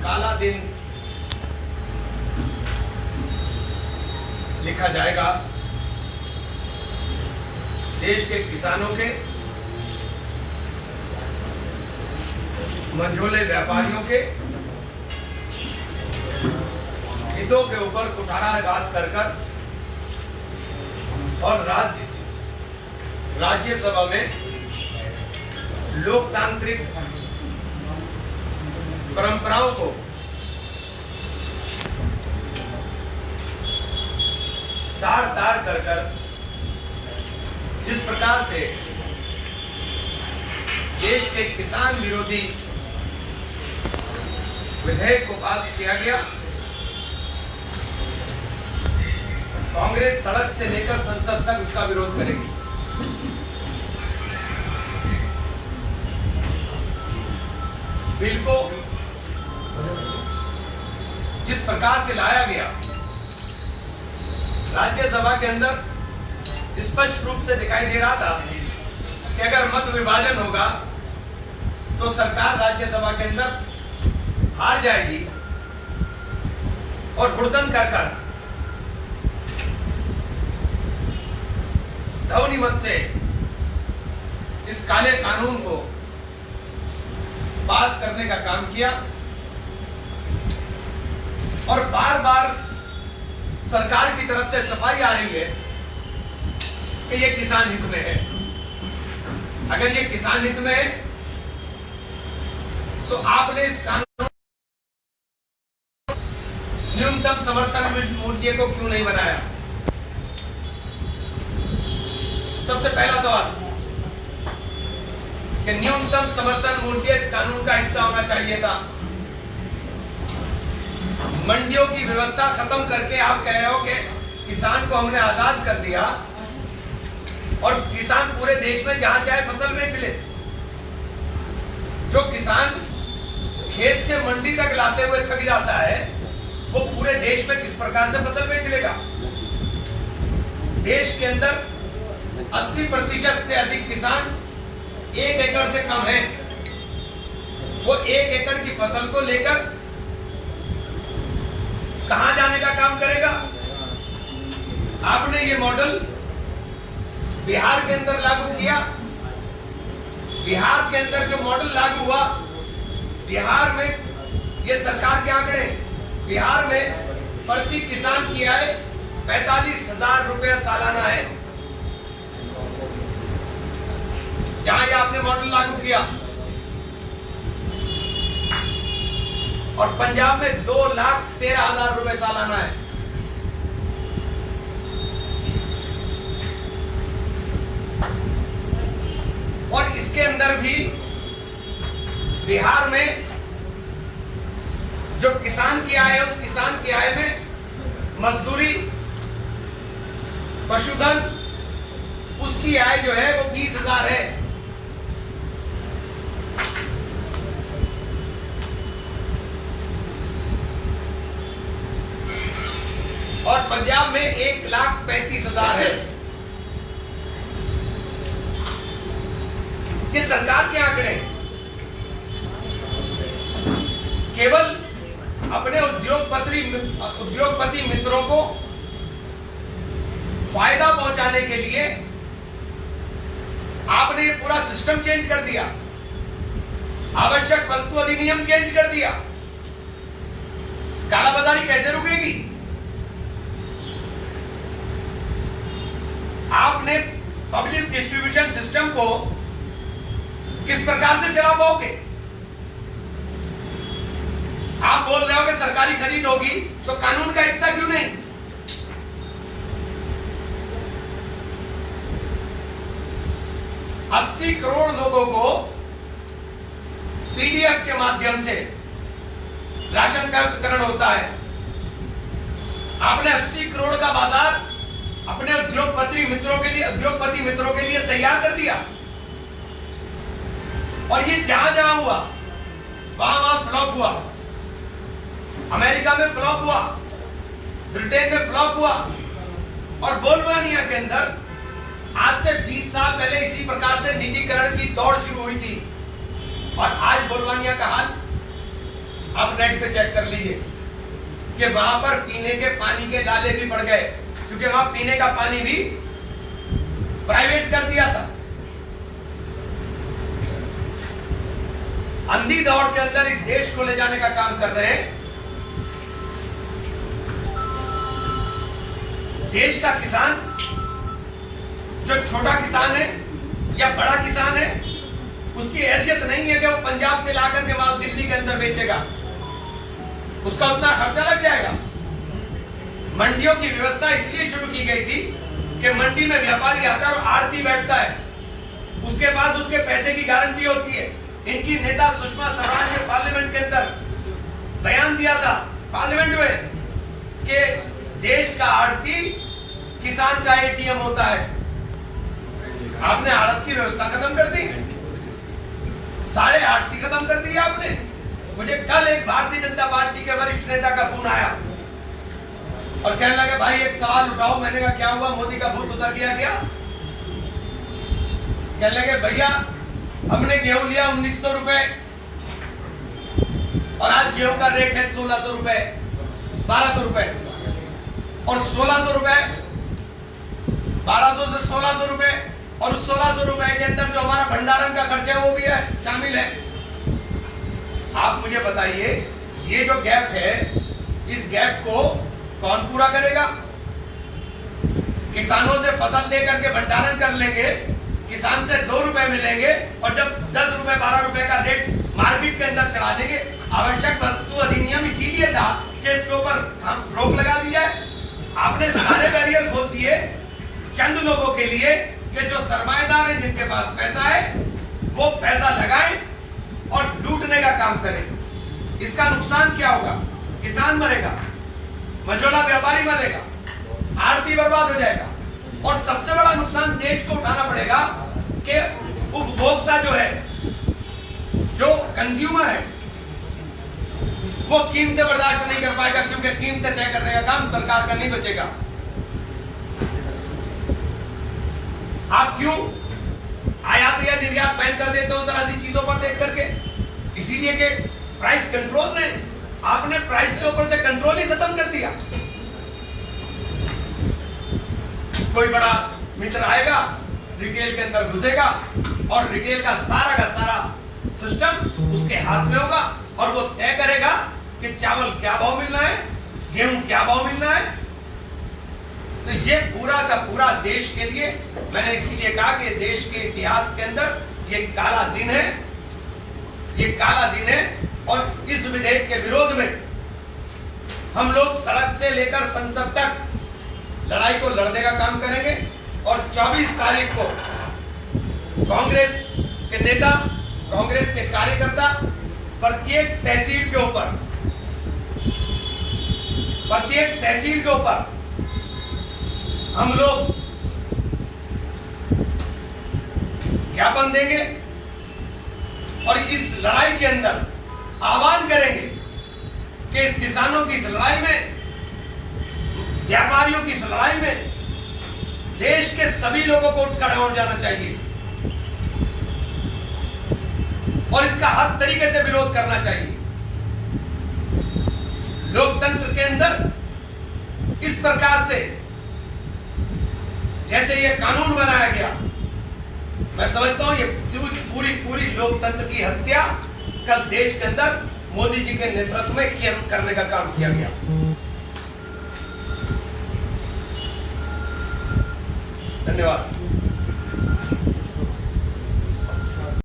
काला दिन लिखा जाएगा देश के किसानों के, मंझोले व्यापारियों के हितों के ऊपर कुठाराघात कर और राज्यसभा में लोकतांत्रिक परंपराओं को तार कर जिस प्रकार से देश के किसान विरोधी विधेयक को पास किया गया, कांग्रेस सड़क से लेकर संसद तक उसका विरोध करेगी। बिल को जिस प्रकार से लाया गया, राज्यसभा के अंदर स्पष्ट रूप से दिखाई दे रहा था कि अगर मत विभाजन होगा तो सरकार राज्यसभा के अंदर हार जाएगी और हुड़दंग कर ध्वनि मत से इस काले कानून को पास करने का काम किया और बार बार सरकार की तरफ से सफाई आ रही है कि ये किसान हित में है। अगर ये किसान हित में है तो आपने इस कानून न्यूनतम समर्थन मूल्य को क्यों नहीं बनाया? सबसे पहला सवाल कि न्यूनतम समर्थन मूल्य इस कानून का हिस्सा होना चाहिए था। मंडियों की व्यवस्था खत्म करके आप कह रहे हो कि किसान को हमने आजाद कर दिया और किसान पूरे देश में जहां चाहे फसल बेच ले। जो किसान खेत से मंडी तक लाते हुए थक जाता है वो पूरे देश में किस प्रकार से फसल बेच लेगा? देश के अंदर 80% से अधिक किसान 1 एकड़ से कम है। वो 1 एकड़ की फसल को लेकर कहां जाने का काम करेगा? आपने ये मॉडल बिहार के अंदर लागू किया। बिहार के अंदर जो मॉडल लागू हुआ, बिहार में ये सरकार के आंकड़े, बिहार में प्रति किसान की आय 45,000 रुपया सालाना है जहां ये आपने मॉडल लागू किया। और पंजाब में 2,13,000 रुपए सालाना है। और इसके अंदर भी बिहार में जो किसान की आय है, उस किसान की आय में मजदूरी, पशुधन, उसकी आय जो है वो 20,000 है। और पंजाब में 1,35,000 है। ये सरकार के आंकड़े केवल अपने उद्योगपति मित्रों को फायदा पहुंचाने के लिए आपने पूरा सिस्टम चेंज कर दिया। आवश्यक वस्तु अधिनियम चेंज कर दिया। कालाबाजारी कैसे रुकेगी? आपने पब्लिक डिस्ट्रीब्यूशन सिस्टम को किस प्रकार से चला पाओगे? आप बोल रहे हो कि सरकारी खरीद होगी तो कानून का हिस्सा क्यों नहीं? अस्सी करोड़ लोगों को पीडीएफ के माध्यम से राशन का वितरण होता है। आपने 80 करोड़ का बाजार अपने उद्योगपति मित्रों के लिए तैयार कर दिया। और ये जहां जहां हुआ वहां फ्लॉप हुआ। अमेरिका में फ्लॉप हुआ, ब्रिटेन में फ्लॉप हुआ और बोलवानिया के अंदर आज से 20 साल पहले इसी प्रकार से निजीकरण की दौड़ शुरू हुई थी। और आज बोलवानिया का हाल आप नेट पे चेक कर लीजिए कि वहां पर पीने के पानी के लाले भी बढ़ गए, क्योंकि वहां पीने का पानी भी प्राइवेट कर दिया था। अंधी दौड़ के अंदर इस देश को ले जाने का काम कर रहे हैं। देश का किसान, जो छोटा किसान है या बड़ा किसान है, उसकी हैसियत नहीं है कि वो पंजाब से लाकर के माल दिल्ली के अंदर बेचेगा, उसका उतना खर्चा लग जाएगा। मंडियों की व्यवस्था इसलिए शुरू की गई थी कि मंडी में व्यापारी आता है और आड़ती बैठता है, उसके पास उसके पैसे की गारंटी होती है। इनकी नेता सुषमा स्वराज ने पार्लियामेंट के अंदर बयान दिया था, पार्लियामेंट में, कि देश का आड़ती किसान का एटीएम होता है। आपने आड़त की व्यवस्था खत्म कर दी, सारे आड़ती खत्म कर दिया आपने। मुझे कल एक भारतीय जनता पार्टी के वरिष्ठ नेता का फोन आया और कहने लगे, भाई एक सवाल उठाओ। मैंने कहा क्या हुआ? मोदी का भूत उतर गया क्या? कहने लगे, भैया हमने गेहूं लिया 1900 रुपए और आज गेहूं का रेट है 1600 रुपए, 1200 रुपए, और 1600 रुपए, 1200 से 1600 रुपए, और उस 1600 रुपए के अंदर जो हमारा भंडारण का खर्चा है वो भी है, शामिल है। आप मुझे बताइए, ये जो गैप है, इस गैप को कौन पूरा करेगा? किसानों से फसल लेकर के भंडारण कर लेंगे, किसान से 2 रुपए मिलेंगे, और जब 10 रुपए 12 रुपए का रेट मार्केट के अंदर चढ़ा देंगे। आवश्यक वस्तु अधिनियम इसीलिए था कि इसके ऊपर हम रोक लगा दी जाए। आपने सारे बैरियर खोल दिए चंद लोगों के लिए कि जो सरमाएदार है, जिनके पास पैसा है, वो पैसा लगाएं और लूटने का काम करें। इसका नुकसान क्या होगा? किसान मरेगा, मझोला व्यापारी मरेगा, आड़ती बर्बाद हो जाएगा, और सबसे बड़ा नुकसान देश को उठाना पड़ेगा कि उपभोक्ता जो है, जो कंज्यूमर है, वो कीमतें बर्दाश्त नहीं कर पाएगा, क्योंकि कीमतें तय करने का काम सरकार का नहीं बचेगा। आप क्यों आयात या निर्यात बैन कर देते हो जरा सी चीजों पर देख करके? इसीलिए कि प्राइस कंट्रोल ने, आपने प्राइस के ऊपर से कंट्रोल ही खत्म कर दिया। कोई बड़ा मित्र आएगा, रिटेल के अंदर घुसेगा, और रिटेल का सारा सिस्टम उसके हाथ में होगा, और वो तय करेगा कि चावल क्या भाव मिलना है, गेहूं क्या भाव मिलना है। तो ये पूरा का पूरा देश के लिए, मैंने इसलिए कहा कि देश के इतिहास के अंदर ये काला दिन है, ये काला दिन है। और इस विधेयक के विरोध में हम लोग सड़क से लेकर संसद तक लड़ाई को लड़ने का काम करेंगे। और 24 तारीख को कांग्रेस के नेता, कांग्रेस के कार्यकर्ता प्रत्येक तहसील के ऊपर हम लोग ज्ञापन देंगे, और इस लड़ाई के अंदर आह्वान करेंगे कि इस किसानों की इस लड़ाई में, व्यापारियों की इस लड़ाई में देश के सभी लोगों को उठ खड़ा हो जाना चाहिए, और इसका हर तरीके से विरोध करना चाहिए। लोकतंत्र के अंदर इस प्रकार से जैसे ये कानून बनाया गया, मैं समझता हूं ये पूरी लोकतंत्र की हत्या कल देश के अंदर मोदी जी के नेतृत्व में करने का काम किया गया। धन्यवाद।